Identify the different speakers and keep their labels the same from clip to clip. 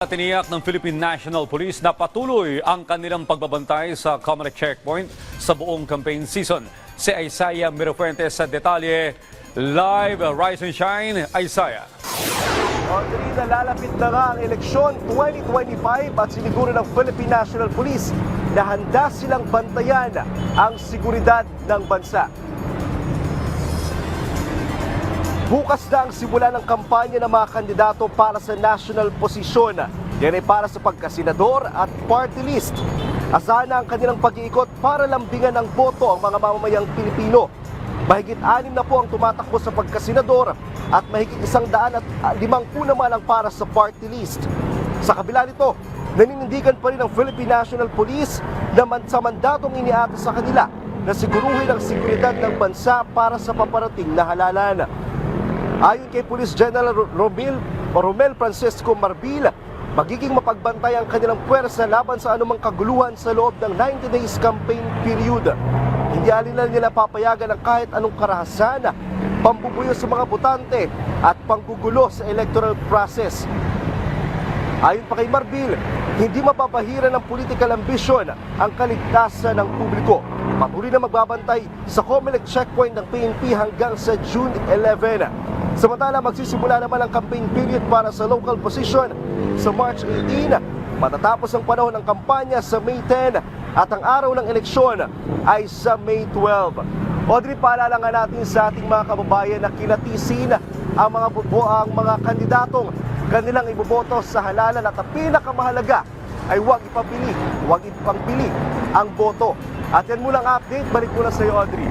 Speaker 1: Tiniyak ng Philippine National Police na patuloy ang kanilang pagbabantay sa Comelec checkpoint sa buong campaign season. Si Isaiah Mirafuentes sa detalye. Live, Rise and Shine, Isaiah.
Speaker 2: Audrey, nalalapit na nga ang eleksyon 2025 at siniguro ng Philippine National Police na handa silang bantayan ang seguridad ng bansa. Bukas na ang simula ng kampanya ng mga kandidato para sa national posisyon. Yan ay para sa pagkasenador at party list. Asahan na ang kanilang pag-iikot para lambingan ng boto ang mga mamamayang Pilipino. Mahigit 6 na po ang tumatakbo sa pagkasenador at mahigit 150 naman ang para sa party list. Sa kabila nito, naninindigan pa rin ang Philippine National Police na sa mandatong iniata sa kanila na siguruhin ang seguridad ng bansa para sa paparating na halalan. Ayon kay Police General Romel Francisco Marbil, magiging mapagbantay ang kanilang puwersa laban sa anumang kaguluhan sa loob ng 90 days campaign period. Hindi alin nila papayagan ng kahit anong karahasan, pambubuyo sa mga botante at panggugulo sa electoral process. Ayon pa kay Marbil, hindi mapapahira ng political ambition ang kaligtasan ng publiko. Patuloy na magbabantay sa Comelec checkpoint ng PNP hanggang sa June 11. Samantala, magsisimula naman ang campaign period para sa local position sa March 18. Matatapos ang panahon ng kampanya sa May 10 at ang araw ng eleksyon ay sa May 12. Audrey, paalala nga natin sa ating mga kababayan na kilatisin ang mga kandidatong kanilang iboboto sa halalan at ang pinakamahalaga ay huwag ipangpili ang boto. At yan muna ang update. Balik muna sa iyo, Audrey.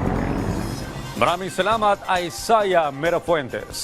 Speaker 1: Maraming salamat, Isaiah Mirafuentes.